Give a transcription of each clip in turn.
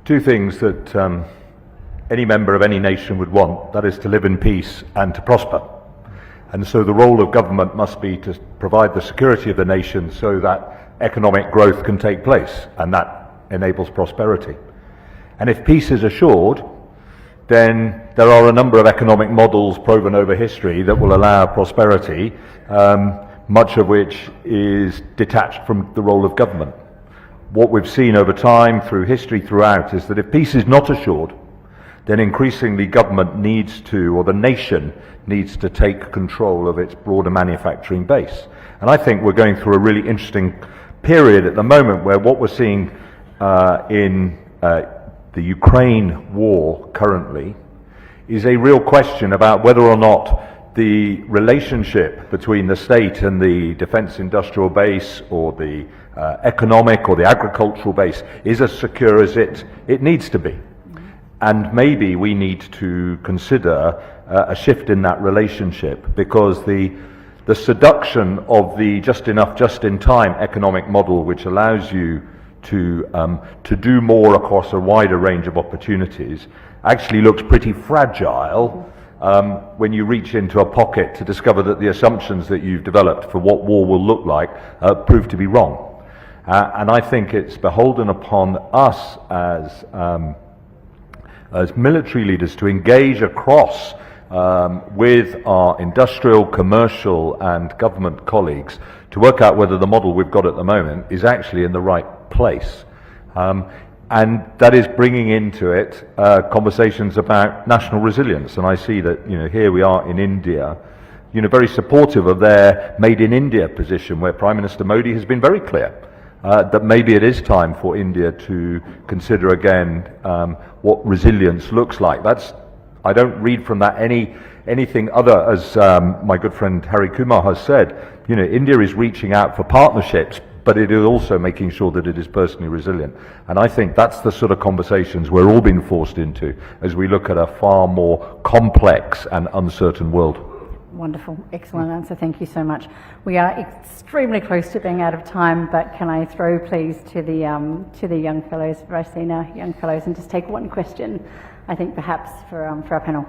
two things that any member of any nation would want, that is to live in peace and to prosper. And so the role of government must be to provide the security of the nation so that economic growth can take place, and that enables prosperity. And if peace is assured, then there are a number of economic models proven over history that will allow prosperity, much of which is detached from the role of government. What we've seen over time, through history throughout, is that if peace is not assured, then increasingly government needs to, or the nation needs to take control of its broader manufacturing base. And I think we're going through a really interesting period at the moment where what we're seeing in the Ukraine war currently is a real question about whether or not the relationship between the state and the defense industrial base, or the economic or the agricultural base, is as secure as it needs to be. And maybe we need to consider a shift in that relationship, because the seduction of the just enough, just in time economic model, which allows you to do more across a wider range of opportunities, actually looks pretty fragile when you reach into a pocket to discover that the assumptions that you've developed for what war will look like prove to be wrong. And I think it's beholden upon us as military leaders to engage across with our industrial, commercial and government colleagues to work out whether the model we've got at the moment is actually in the right place. And that is bringing into it conversations about national resilience. And I see that, here we are in India, very supportive of their Made in India position, where Prime Minister Modi has been very clear that maybe it is time for India to consider again what resilience looks like. I don't read from that anything other, as my good friend Hari Kumar has said. India is reaching out for partnerships, but it is also making sure that it is personally resilient. And I think that's the sort of conversations we're all being forced into as we look at a far more complex and uncertain world. Wonderful, excellent answer. Thank you so much. We are extremely close to being out of time, but can I throw, please, to the young fellows, Raisina, young fellows, and just take one question, I think perhaps for our panel.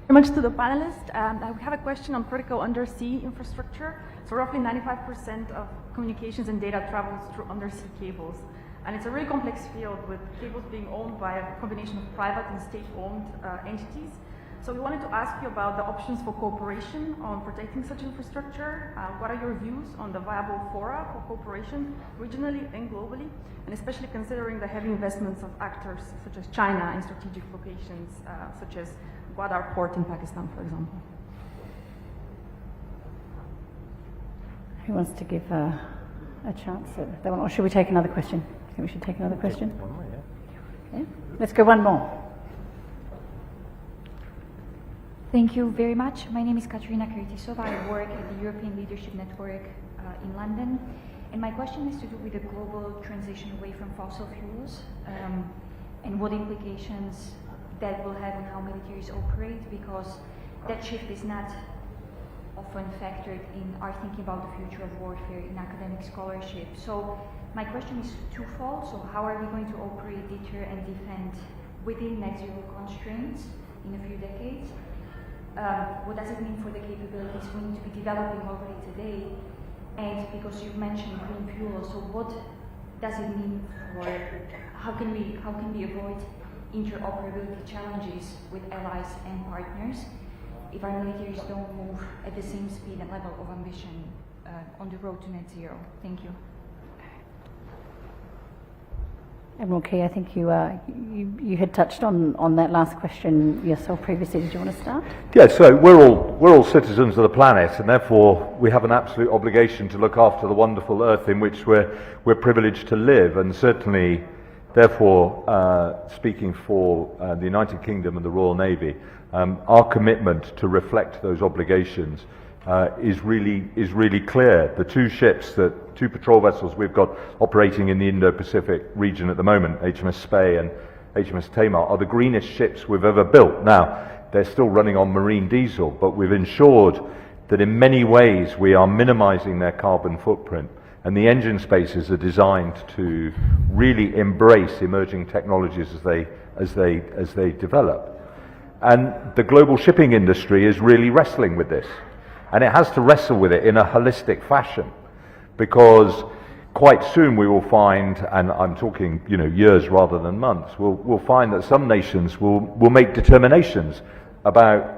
Very much to the panelists. I have a question on critical undersea infrastructure. So roughly 95% of communications and data travels through undersea cables. And it's a really complex field, with cables being owned by a combination of private and state-owned entities. So we wanted to ask you about the options for cooperation on protecting such infrastructure. What are your views on the viable fora for cooperation regionally and globally, and especially considering the heavy investments of actors such as China in strategic locations, such as Gwadar port in Pakistan, for example? Who wants to give a chance at that one, or should we take another question? I think we should take another question. One more, yeah. Yeah? Let's go one more. Thank you very much. My name is Katerina Kritisova. I work at the European Leadership Network in London. And my question is to do with the global transition away from fossil fuels and what implications that will have on how militaries operate, because that shift is not often factored in our thinking about the future of warfare in academic scholarship. So my question is twofold. So how are we going to operate, deter and defend within net zero constraints in a few decades? What does it mean for the capabilities we need to be developing already today? And because you've mentioned green fuel, so what does it mean for, how can we avoid interoperability challenges with allies and partners if our militaries don't move at the same speed and level of ambition on the road to net zero? Thank you. Admiral Key, I think you had touched on that last question yourself previously. Did you want to start? Yeah, so we're all citizens of the planet, and therefore we have an absolute obligation to look after the wonderful Earth in which we're privileged to live, and certainly, therefore, speaking for the United Kingdom and the Royal Navy, our commitment to reflect those obligations is really clear. The two patrol vessels we've got operating in the Indo-Pacific region at the moment, HMS Spey and HMS Tamar, are the greenest ships we've ever built. Now, they're still running on marine diesel, but we've ensured that in many ways we are minimizing their carbon footprint. And the engine spaces are designed to really embrace emerging technologies as they develop. And the global shipping industry is really wrestling with this. And it has to wrestle with it in a holistic fashion, because quite soon we will find, and I'm talking years rather than months, we'll find that some nations will make determinations about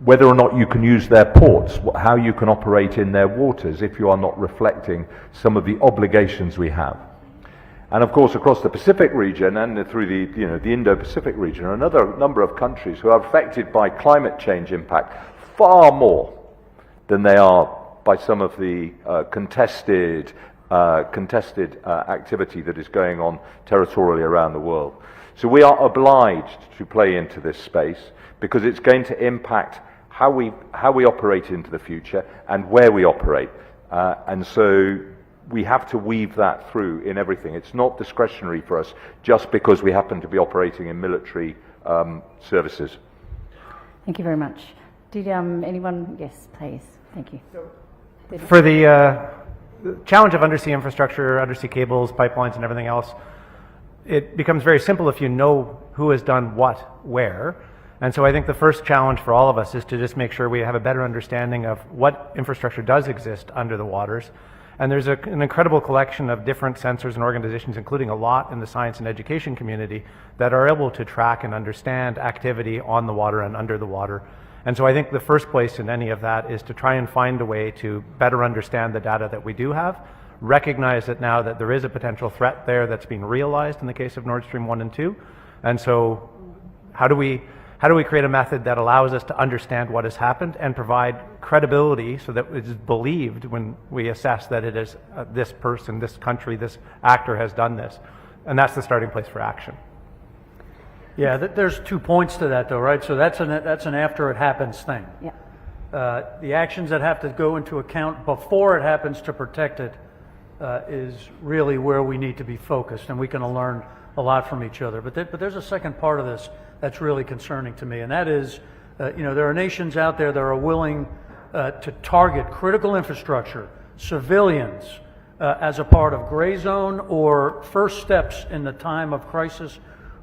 whether or not you can use their ports, how you can operate in their waters if you are not reflecting some of the obligations we have. And of course, across the Pacific region and through the Indo-Pacific region, are another number of countries who are affected by climate change impact far more than they are by some of the contested activity that is going on territorially around the world. So we are obliged to play into this space, because it's going to impact how we operate into the future and where we operate. And so we have to weave that through in everything. It's not discretionary for us just because we happen to be operating in military services. Thank you very much. Did anyone? Yes, please. Thank you. For the challenge of undersea infrastructure, undersea cables, pipelines, and everything else, it becomes very simple if you know who has done what, where. And so I think the first challenge for all of us is to just make sure we have a better understanding of what infrastructure does exist under the waters. And there's an incredible collection of different sensors and organizations, including a lot in the science and education community, that are able to track and understand activity on the water and under the water. And so I think the first place in any of that is to try and find a way to better understand the data that we do have, recognize that now that there is a potential threat there that's being realized in the case of Nord Stream 1 and 2. And so how do we create a method that allows us to understand what has happened and provide credibility so that it is believed when we assess that it is this person, this country, this actor has done this? And that's the starting place for action. Yeah, there's 2 points to that, though, right? So that's an after it happens thing. Yeah. The actions that have to go into account before it happens to protect it is really where we need to be focused, and we can learn a lot from each other. But there's a second part of this that's really concerning to me, and that is, there are nations out there that are willing to target critical infrastructure, civilians, as a part of gray zone or first steps in the time of crisis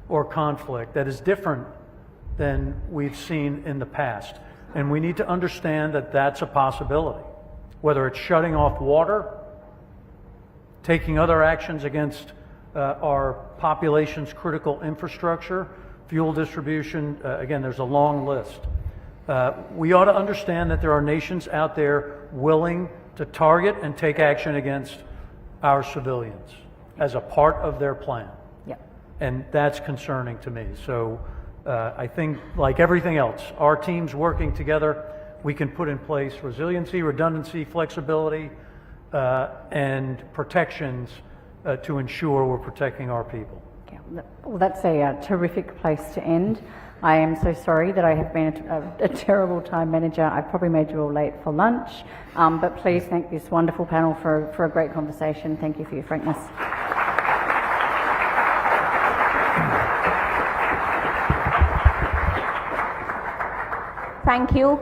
or conflict that is different than we've seen in the past. And we need to understand that that's a possibility, whether it's shutting off water, taking other actions against our population's critical infrastructure, fuel distribution. Again, there's a long list. We ought to understand that there are nations out there willing to target and take action against our civilians as a part of their plan. Yeah. And that's concerning to me. So I think, like everything else, our teams working together, we can put in place resiliency, redundancy, flexibility, and protections to ensure we're protecting our people. Yeah. Well, that's a terrific place to end. I am so sorry that I have been a terrible time manager. I probably made you all late for lunch, but please thank this wonderful panel for a great conversation. Thank you for your frankness. Thank you.